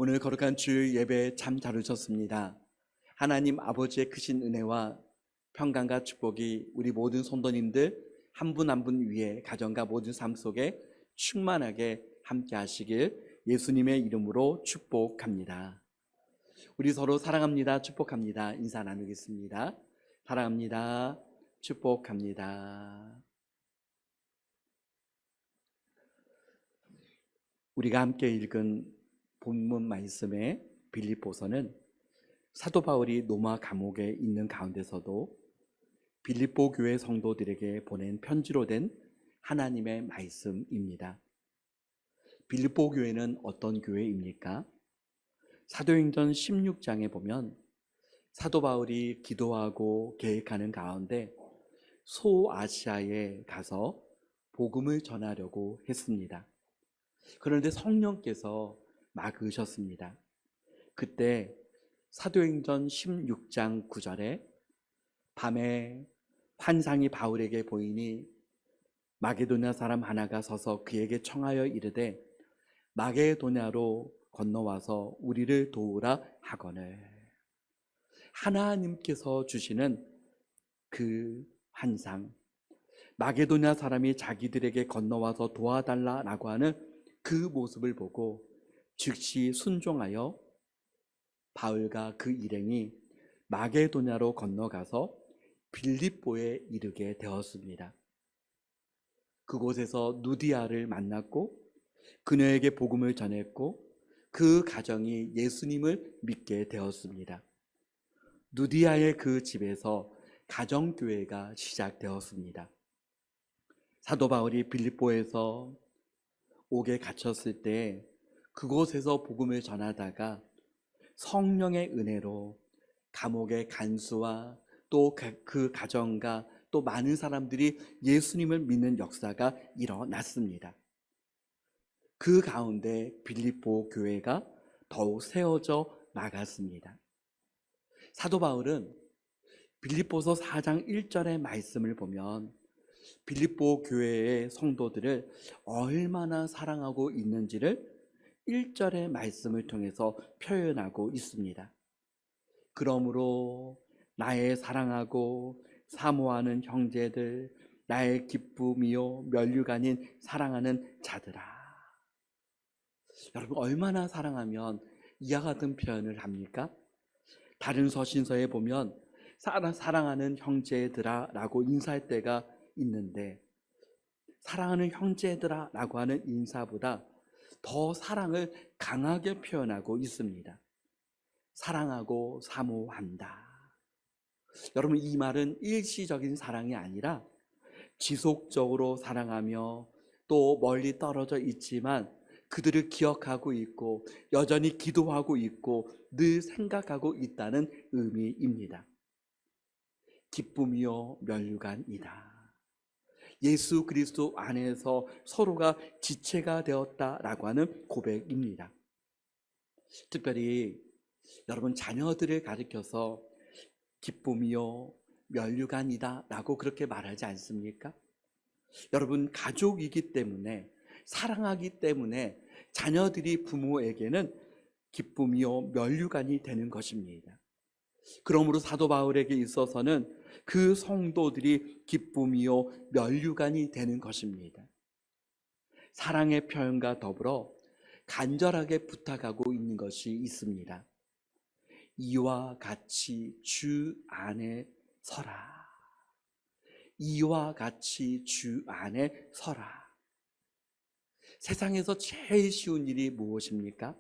오늘 거룩한 주일 예배 참 잘 오셨습니다. 하나님 아버지의 크신 은혜와 평강과 축복이 우리 모든 성도님들 한 분 한 분 위에 가정과 모든 삶 속에 충만하게 함께 하시길 예수님의 이름으로 축복합니다. 우리 서로 사랑합니다. 축복합니다. 인사 나누겠습니다. 사랑합니다. 축복합니다. 우리가 함께 읽은 본문 말씀의 빌립보서는 사도 바울이 로마 감옥에 있는 가운데서도 빌립보 교회 성도들에게 보낸 편지로 된 하나님의 말씀입니다. 빌립보 교회는 어떤 교회입니까? 사도행전 16장에 보면 사도 바울이 기도하고 계획하는 가운데 소아시아에 가서 복음을 전하려고 했습니다. 그런데 성령께서 막으셨습니다. 그때 사도행전 16장 9절에 밤에 환상이 바울에게 보이니 마게도냐 사람 하나가 서서 그에게 청하여 이르되 마게도냐로 건너와서 우리를 도우라 하거늘. 하나님께서 주시는 그 환상, 마게도냐 사람이 자기들에게 건너와서 도와달라라고 하는 그 모습을 보고 즉시 순종하여 바울과 그 일행이 마게도냐로 건너가서 빌립보에 이르게 되었습니다. 그곳에서 누디아를 만났고 그녀에게 복음을 전했고 그 가정이 예수님을 믿게 되었습니다. 누디아의 그 집에서 가정교회가 시작되었습니다. 사도 바울이 빌립보에서 옥에 갇혔을 때 그곳에서 복음을 전하다가 성령의 은혜로 감옥의 간수와 또 그 가정과 또 많은 사람들이 예수님을 믿는 역사가 일어났습니다. 그 가운데 빌립보 교회가 더욱 세워져 나갔습니다. 사도 바울은 빌립보서 4장 1절의 말씀을 보면 빌립보 교회의 성도들을 얼마나 사랑하고 있는지를 1절의 말씀을 통해서 표현하고 있습니다. 그러므로 나의 사랑하고 사모하는 형제들, 나의 기쁨이요 면류가 아닌 사랑하는 자들아. 여러분, 얼마나 사랑하면 이와 같은 표현을 합니까? 다른 서신서에 보면 사랑하는 형제들아 라고 인사할 때가 있는데, 사랑하는 형제들아 라고 하는 인사보다 더 사랑을 강하게 표현하고 있습니다. 사랑하고 사모한다. 여러분, 이 말은 일시적인 사랑이 아니라 지속적으로 사랑하며 또 멀리 떨어져 있지만 그들을 기억하고 있고 여전히 기도하고 있고 늘 생각하고 있다는 의미입니다. 기쁨이요 면류관이다. 예수 그리스도 안에서 서로가 지체가 되었다라고 하는 고백입니다. 특별히 여러분 자녀들을 가리켜서 기쁨이요 면류관이다 라고 그렇게 말하지 않습니까? 여러분 가족이기 때문에 사랑하기 때문에 자녀들이 부모에게는 기쁨이요 면류관이 되는 것입니다. 그러므로 사도 바울에게 있어서는 그 성도들이 기쁨이요 면류관이 되는 것입니다. 사랑의 표현과 더불어 간절하게 부탁하고 있는 것이 있습니다. 이와 같이 주 안에 서라. 이와 같이 주 안에 서라. 세상에서 제일 쉬운 일이 무엇입니까?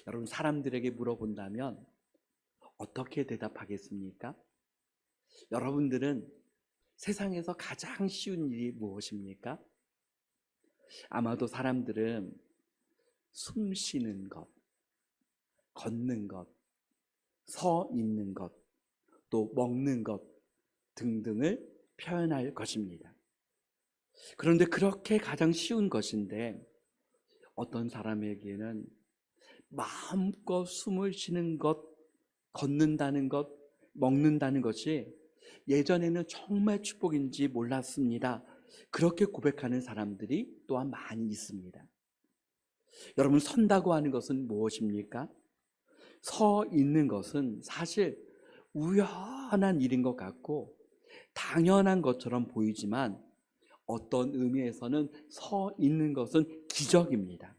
여러분, 사람들에게 물어본다면 어떻게 대답하겠습니까? 여러분들은 세상에서 가장 쉬운 일이 무엇입니까? 아마도 사람들은 숨 쉬는 것, 걷는 것, 서 있는 것, 또 먹는 것 등등을 표현할 것입니다. 그런데 그렇게 가장 쉬운 것인데 어떤 사람에게는 마음껏 숨을 쉬는 것, 걷는다는 것, 먹는다는 것이 예전에는 정말 축복인지 몰랐습니다. 그렇게 고백하는 사람들이 또한 많이 있습니다. 여러분, 선다고 하는 것은 무엇입니까? 서 있는 것은 사실 우연한 일인 것 같고 당연한 것처럼 보이지만 어떤 의미에서는 서 있는 것은 기적입니다.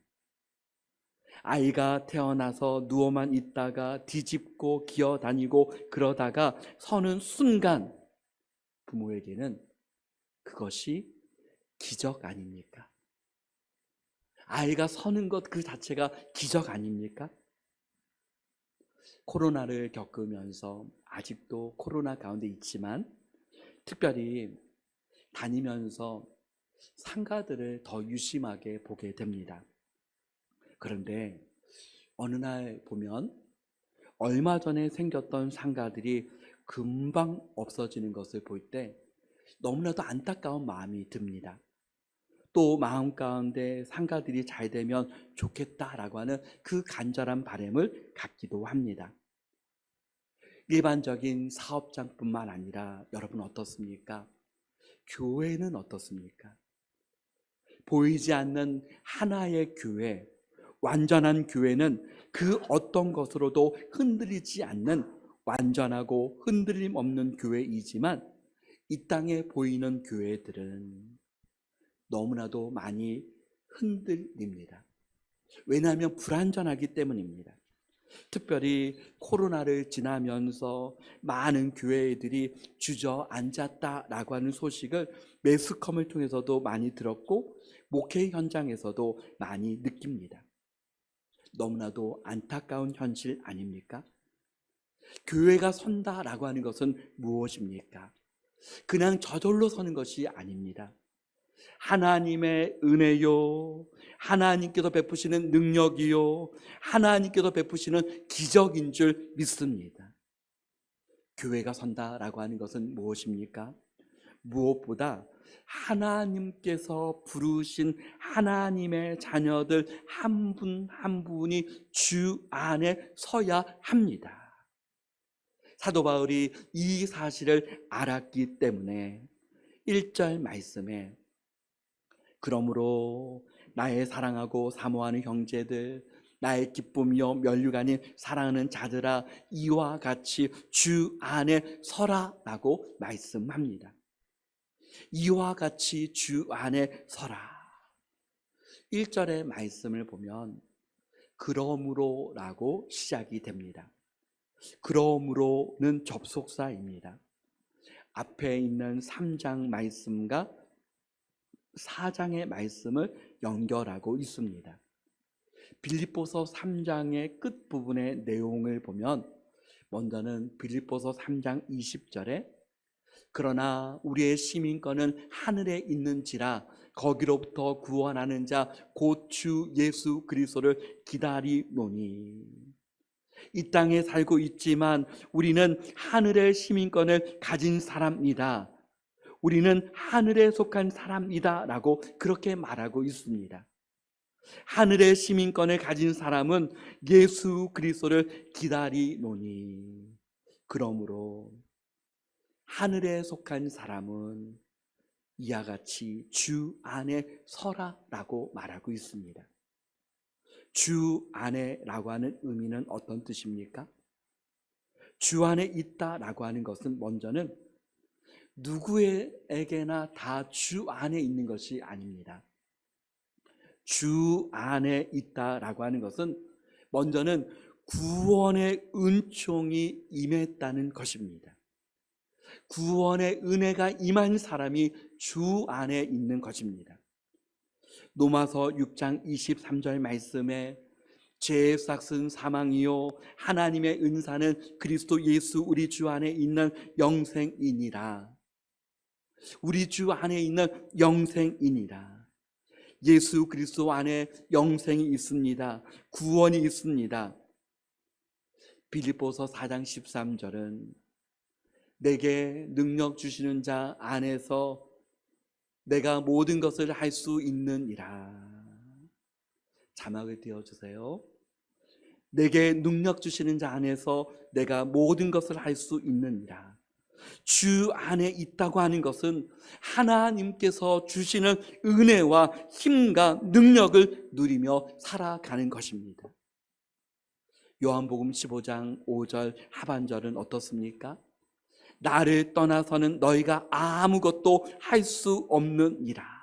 아이가 태어나서 누워만 있다가 뒤집고 기어다니고 그러다가 서는 순간 부모에게는 그것이 기적 아닙니까? 아이가 서는 것 그 자체가 기적 아닙니까? 코로나를 겪으면서 아직도 코로나 가운데 있지만 특별히 다니면서 상가들을 더 유심하게 보게 됩니다. 그런데 어느 날 보면 얼마 전에 생겼던 상가들이 금방 없어지는 것을 볼 때 너무나도 안타까운 마음이 듭니다. 또 마음 가운데 상가들이 잘 되면 좋겠다라고 하는 그 간절한 바람을 갖기도 합니다. 일반적인 사업장뿐만 아니라 여러분 어떻습니까? 교회는 어떻습니까? 보이지 않는 하나의 교회, 완전한 교회는 그 어떤 것으로도 흔들리지 않는 완전하고 흔들림 없는 교회이지만 이 땅에 보이는 교회들은 너무나도 많이 흔들립니다. 왜냐하면 불완전하기 때문입니다. 특별히 코로나를 지나면서 많은 교회들이 주저앉았다라고 하는 소식을 매스컴을 통해서도 많이 들었고 목회 현장에서도 많이 느낍니다. 너무나도 안타까운 현실 아닙니까? 교회가 선다라고 하는 것은 무엇입니까? 그냥 저절로 서는 것이 아닙니다. 하나님의 은혜요, 하나님께서 베푸시는 능력이요, 하나님께서 베푸시는 기적인 줄 믿습니다. 교회가 선다라고 하는 것은 무엇입니까? 무엇보다 하나님께서 부르신 하나님의 자녀들 한 분 한 분이 주 안에 서야 합니다. 사도 바울이 이 사실을 알았기 때문에 1절 말씀에 그러므로 나의 사랑하고 사모하는 형제들, 나의 기쁨이요 면류가 아닌 사랑하는 자들아, 이와 같이 주 안에 서라라고 말씀합니다. 이와 같이 주 안에 서라. 1절의 말씀을 보면 그러므로라고 시작이 됩니다. 그러므로는 접속사입니다. 앞에 있는 3장 말씀과 4장의 말씀을 연결하고 있습니다. 빌립보서 3장의 끝부분의 내용을 보면 먼저는 빌립보서 3장 20절에 그러나 우리의 시민권은 하늘에 있는지라 거기로부터 구원하는 자 곧 주 예수 그리스도를 기다리노니. 이 땅에 살고 있지만 우리는 하늘의 시민권을 가진 사람이다. 우리는 하늘에 속한 사람이다 라고 그렇게 말하고 있습니다. 하늘의 시민권을 가진 사람은 예수 그리스도를 기다리노니. 그러므로 하늘에 속한 사람은 이와 같이 주 안에 서라라고 말하고 있습니다. 주 안에라고 하는 의미는 어떤 뜻입니까? 주 안에 있다라고 하는 것은 먼저는 누구에게나 다 주 안에 있는 것이 아닙니다. 주 안에 있다라고 하는 것은 먼저는 구원의 은총이 임했다는 것입니다. 구원의 은혜가 임한 사람이 주 안에 있는 것입니다. 로마서 6장 23절 말씀에 죄의 삭은 사망이요 하나님의 은사는 그리스도 예수 우리 주 안에 있는 영생이니라. 우리 주 안에 있는 영생이니라. 예수 그리스도 안에 영생이 있습니다. 구원이 있습니다. 빌립보서 4장 13절은 내게 능력 주시는 자 안에서 내가 모든 것을 할 수 있느니라. 자막을 띄워주세요. 내게 능력 주시는 자 안에서 내가 모든 것을 할 수 있느니라. 주 안에 있다고 하는 것은 하나님께서 주시는 은혜와 힘과 능력을 누리며 살아가는 것입니다. 요한복음 15장 5절 하반절은 어떻습니까? 나를 떠나서는 너희가 아무것도 할 수 없느니라.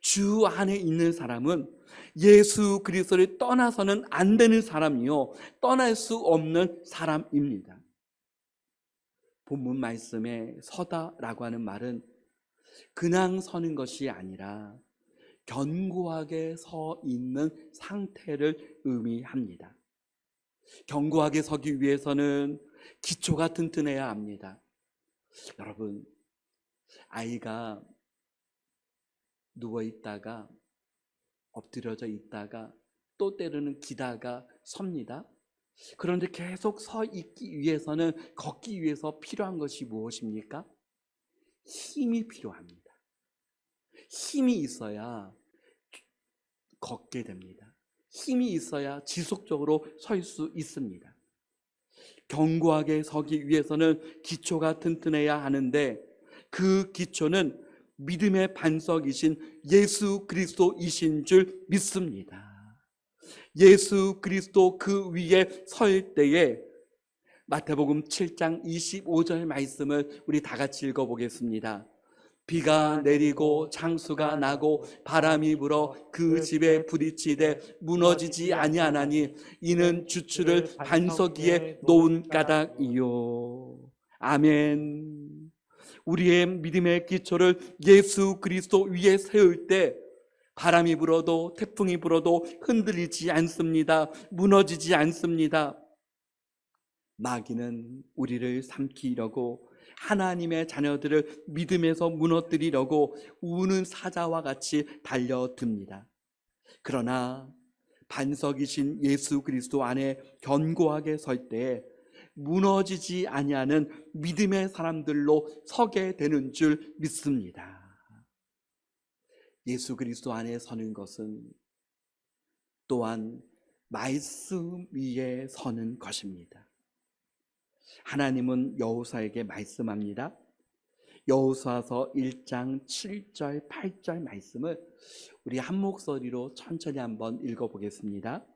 주 안에 있는 사람은 예수 그리스도를 떠나서는 안 되는 사람이요, 떠날 수 없는 사람입니다. 본문 말씀에 서다라고 하는 말은 그냥 서는 것이 아니라 견고하게 서 있는 상태를 의미합니다. 견고하게 서기 위해서는 기초가 튼튼해야 합니다. 여러분, 아이가 누워 있다가 엎드려져 있다가 또 때로는 기다가 섭니다. 그런데 계속 서 있기 위해서는, 걷기 위해서 필요한 것이 무엇입니까? 힘이 필요합니다. 힘이 있어야 걷게 됩니다. 힘이 있어야 지속적으로 설 수 있습니다. 견고하게 서기 위해서는 기초가 튼튼해야 하는데, 그 기초는 믿음의 반석이신 예수 그리스도이신 줄 믿습니다. 예수 그리스도 그 위에 설 때에 마태복음 7장 25절 말씀을 우리 다 같이 읽어보겠습니다. 비가 내리고 창수가 나고 바람이 불어 그 집에 부딪히되 무너지지 아니하나니 이는 주추를 반석 위에 놓은 까닭이요. 아멘. 우리의 믿음의 기초를 예수 그리스도 위에 세울 때 바람이 불어도 태풍이 불어도 흔들리지 않습니다. 무너지지 않습니다. 마귀는 우리를 삼키려고, 하나님의 자녀들을 믿음에서 무너뜨리려고 우는 사자와 같이 달려듭니다. 그러나 반석이신 예수 그리스도 안에 견고하게 설 때 무너지지 아니하는 믿음의 사람들로 서게 되는 줄 믿습니다. 예수 그리스도 안에 서는 것은 또한 말씀 위에 서는 것입니다. 하나님은 여호수아에게 말씀합니다. 여호수아서 1장 7절 8절 말씀을 우리 한 목소리로 천천히 한번 읽어보겠습니다.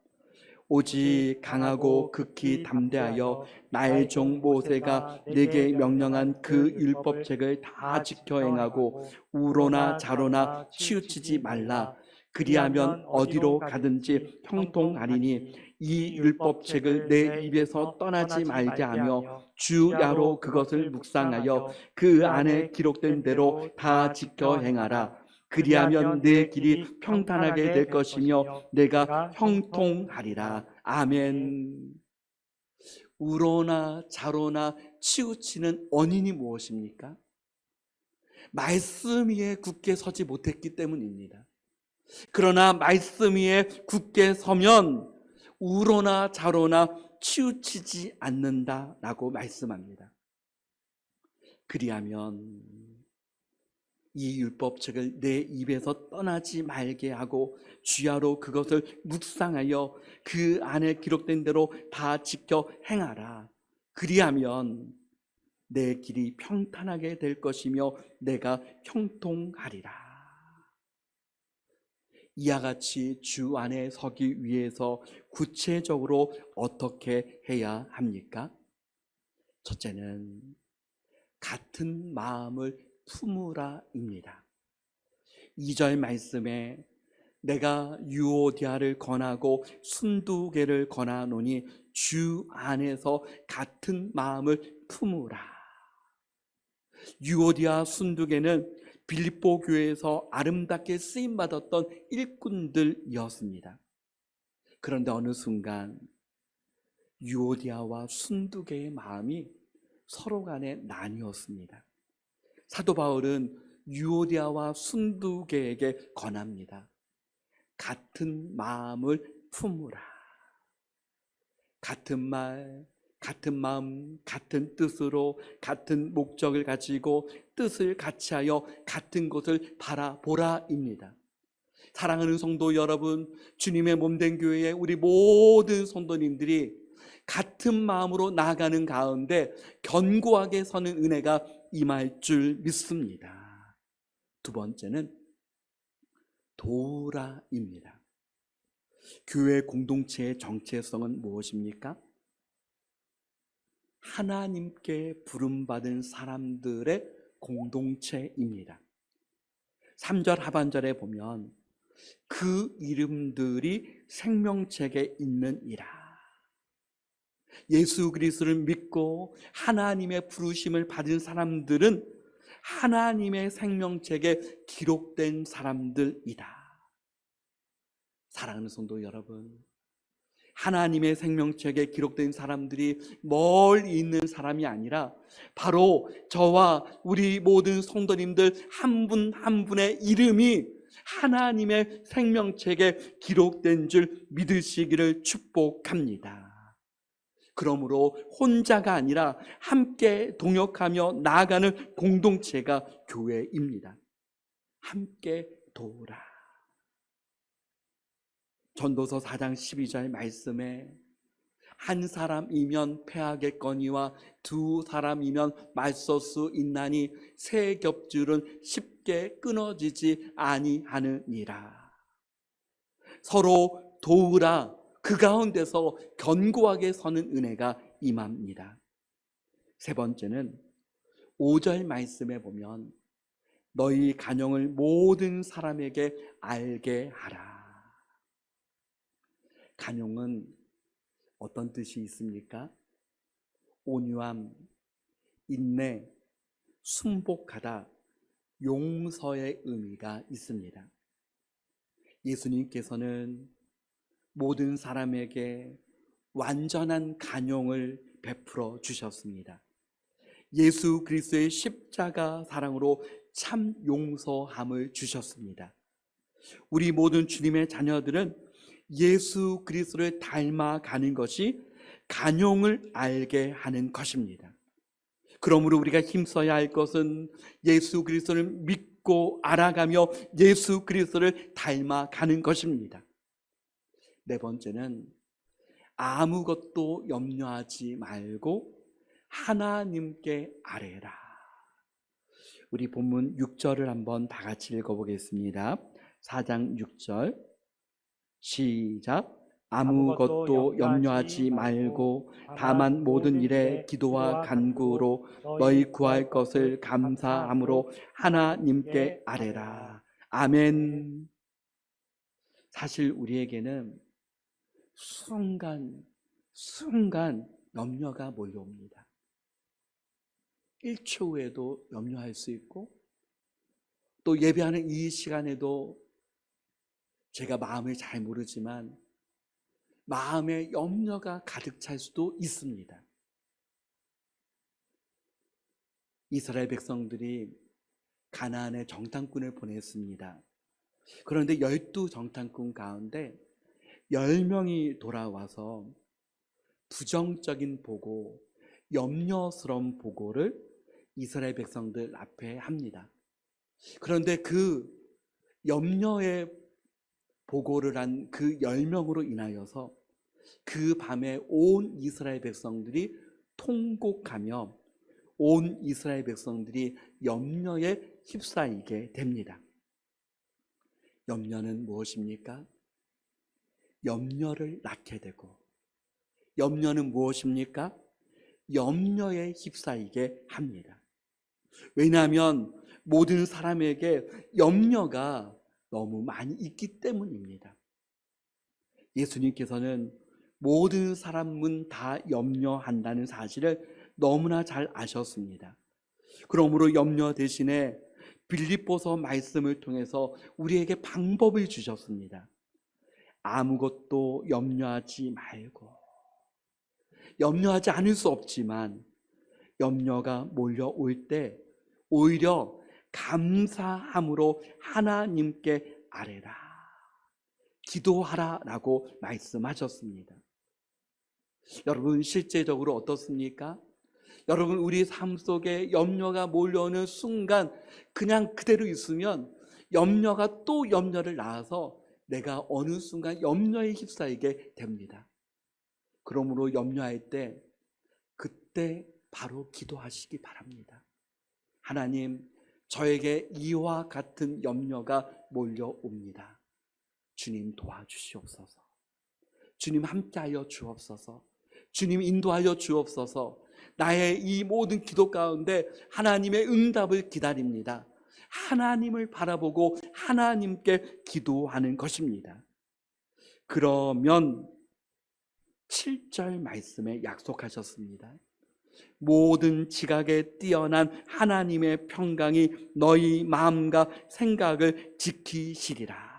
오직 강하고 극히 담대하여 나의 종 모세가 내게 명령한 그 율법책을 다 지켜 행하고 우로나 좌로나 치우치지 말라. 그리하면 어디로 가든지 형통하리니 이 율법책을 내 입에서 떠나지 말게 하며 주야로 그것을 묵상하여 그 안에 기록된 대로 다 지켜 행하라. 그리하면 내 길이 평탄하게 될 것이며 내가 형통하리라. 아멘. 우로나 좌로나 치우치는 원인이 무엇입니까? 말씀 위에 굳게 서지 못했기 때문입니다. 그러나 말씀 위에 굳게 서면 우로나 좌로나 치우치지 않는다라고 말씀합니다. 그리하면 이 율법책을 내 입에서 떠나지 말게 하고 주야로 그것을 묵상하여 그 안에 기록된 대로 다 지켜 행하라. 그리하면 내 길이 평탄하게 될 것이며 내가 형통하리라. 이와 같이 주 안에 서기 위해서 구체적으로 어떻게 해야 합니까? 첫째는 같은 마음을 품으라입니다. 2절 말씀에 내가 유오디아를 권하고 순두개를 권하노니 주 안에서 같은 마음을 품으라. 유오디아 순두개는 빌립보 교회에서 아름답게 쓰임받았던 일꾼들이었습니다. 그런데 어느 순간 유오디아와 순두개의 마음이 서로 간에 나뉘었습니다. 사도 바울은 유오디아와 순두개에게 권합니다. 같은 마음을 품으라. 같은 말, 같은 마음, 같은 뜻으로 같은 목적을 가지고 뜻을 같이하여 같은 곳을 바라보라입니다. 사랑하는 성도 여러분, 주님의 몸된 교회의 우리 모든 성도님들이 같은 마음으로 나아가는 가운데 견고하게 서는 은혜가 임할 줄 믿습니다. 두 번째는 도라입니다. 교회 공동체의 정체성은 무엇입니까? 하나님께 부름받은 사람들의 공동체입니다. 3절 하반절에 보면 그 이름들이 생명책에 있느니라. 예수 그리스도를 믿고 하나님의 부르심을 받은 사람들은 하나님의 생명책에 기록된 사람들이다. 사랑하는 성도 여러분, 하나님의 생명책에 기록된 사람들이 멀리 있는 사람이 아니라 바로 저와 우리 모든 성도님들 한 분 한 분의 이름이 하나님의 생명책에 기록된 줄 믿으시기를 축복합니다. 그러므로 혼자가 아니라 함께 동역하며 나아가는 공동체가 교회입니다. 함께 도우라. 전도서 4장 12절 말씀에 한 사람이면 패하겠거니와 두 사람이면 맞설 수 있나니 세 겹줄은 쉽게 끊어지지 아니하느니라. 서로 도우라. 그 가운데서 견고하게 서는 은혜가 임합니다. 세 번째는 5절 말씀에 보면 너희 간영을 모든 사람에게 알게 하라. 간용은 어떤 뜻이 있습니까? 온유함, 인내, 순복하다, 용서의 의미가 있습니다. 예수님께서는 모든 사람에게 완전한 간용을 베풀어 주셨습니다. 예수 그리스도의 십자가 사랑으로 참 용서함을 주셨습니다. 우리 모든 주님의 자녀들은 예수 그리스도를 닮아가는 것이 간용을 알게 하는 것입니다. 그러므로 우리가 힘써야 할 것은 예수 그리스도를 믿고 알아가며 예수 그리스도를 닮아가는 것입니다. 네 번째는 아무것도 염려하지 말고 하나님께 아뢰라. 우리 본문 6절을 한번 다 같이 읽어보겠습니다. 4장 6절 시작. 아무것도 염려하지 말고 다만 모든 일에 기도와 간구로 너희 구할 것을 감사함으로 하나님께 아뢰라. 아멘. 사실 우리에게는 순간 염려가 몰려옵니다. 1초 후에도 염려할 수 있고 또 예배하는 이 시간에도 제가 마음을 잘 모르지만 마음에 염려가 가득 찰 수도 있습니다. 이스라엘 백성들이 가나안에 정탐꾼을 보냈습니다. 그런데 12 정탐꾼 가운데 10명이 돌아와서 부정적인 보고, 염려스러운 보고를 이스라엘 백성들 앞에 합니다. 그런데 그 염려의 보고를 한 그 10명으로 인하여서 그 밤에 온 이스라엘 백성들이 통곡하며 온 이스라엘 백성들이 염려에 휩싸이게 됩니다. 염려는 무엇입니까? 염려를 낳게 되고, 염려는 무엇입니까? 염려에 휩싸이게 합니다. 왜냐하면 모든 사람에게 염려가 너무 많이 있기 때문입니다. 예수님께서는 모든 사람은 다 염려한다는 사실을 너무나 잘 아셨습니다. 그러므로 염려 대신에 빌립보서 말씀을 통해서 우리에게 방법을 주셨습니다. 아무것도 염려하지 말고, 염려하지 않을 수 없지만 염려가 몰려올 때 오히려 감사함으로 하나님께 아뢰라, 기도하라라고 말씀하셨습니다. 여러분, 실제적으로 어떻습니까? 여러분, 우리 삶 속에 염려가 몰려오는 순간 그냥 그대로 있으면 염려가 또 염려를 낳아서 내가 어느 순간 염려에 휩싸이게 됩니다. 그러므로 염려할 때 그때 바로 기도하시기 바랍니다. 하나님, 저에게 이와 같은 염려가 몰려옵니다. 주님 도와주시옵소서. 주님 함께하여 주옵소서. 주님 인도하여 주옵소서. 나의 이 모든 기도 가운데 하나님의 응답을 기다립니다. 하나님을 바라보고 하나님께 기도하는 것입니다. 그러면 7절 말씀에 약속하셨습니다. 모든 지각에 뛰어난 하나님의 평강이 너희 마음과 생각을 지키시리라.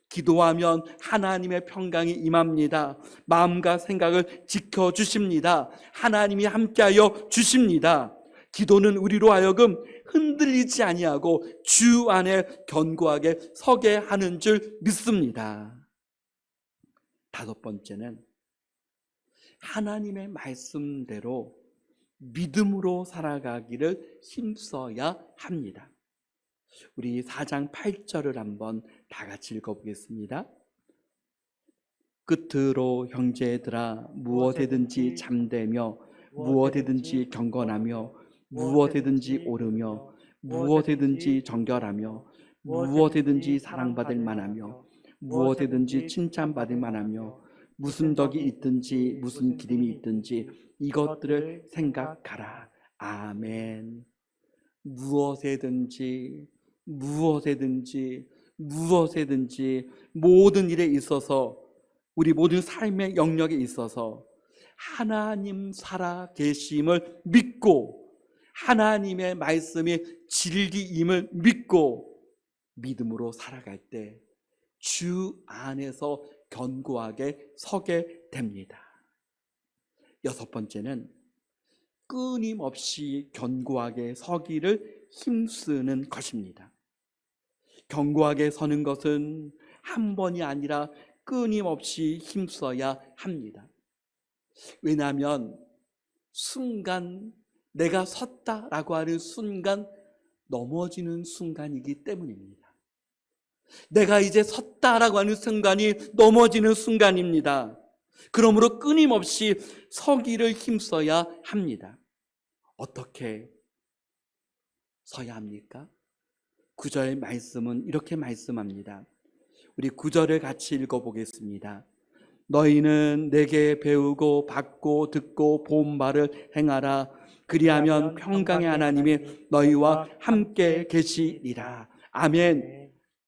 기도하면 하나님의 평강이 임합니다. 마음과 생각을 지켜주십니다. 하나님이 함께하여 주십니다. 기도는 우리로 하여금 흔들리지 아니하고 주 안에 견고하게 서게 하는 줄 믿습니다. 5번째는 하나님의 말씀대로 믿음으로 살아가기를 힘써야 합니다. 우리 4장 8절을 한번 다 같이 읽어보겠습니다. 끝으로 형제들아 무엇에든지 잠대며 무엇에든지 경건하며 무엇에든지 오르며 무엇에든지 정결하며 무엇에든지 사랑받을 만하며 무엇에든지 칭찬받을 만하며 무슨 덕이 있든지 무슨 기름이 있든지 이것들을 생각하라. 아멘. 무엇에든지 모든 일에 있어서 우리 모든 삶의 영역에 있어서 하나님 살아 계심을 믿고 하나님의 말씀이 진리임을 믿고 믿음으로 살아갈 때 주 안에서 견고하게 서게 됩니다. 6번째는 끊임없이 견고하게 서기를 힘쓰는 것입니다. 견고하게 서는 것은 한 번이 아니라 끊임없이 힘써야 합니다. 왜냐하면 순간 내가 섰다라고 하는 순간 넘어지는 순간이기 때문입니다. 내가 이제 섰다라고 하는 순간이 넘어지는 순간입니다. 그러므로 끊임없이 서기를 힘써야 합니다. 어떻게 서야 합니까? 9절 말씀은 이렇게 말씀합니다. 우리 9절을 같이 읽어보겠습니다. 너희는 내게 배우고 받고 듣고 본 바를 행하라. 그리하면 평강의 하나님이 너희와 함께 계시리라. 아멘.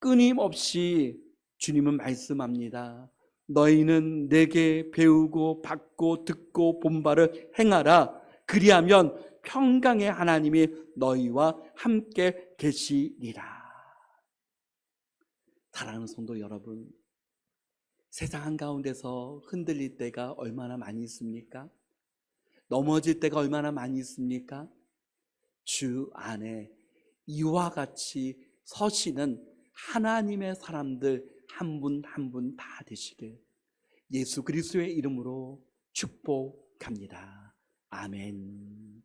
끊임없이 주님은 말씀합니다. 너희는 내게 배우고 받고 듣고 본 바를 행하라. 그리하면 평강의 하나님이 너희와 함께 계시리라. 사랑하는 성도 여러분, 세상 한가운데서 흔들릴 때가 얼마나 많이 있습니까? 넘어질 때가 얼마나 많이 있습니까? 주 안에 이와 같이 서시는 하나님의 사람들 한 분 한 분 다 되시길 예수 그리스도의 이름으로 축복합니다. 아멘.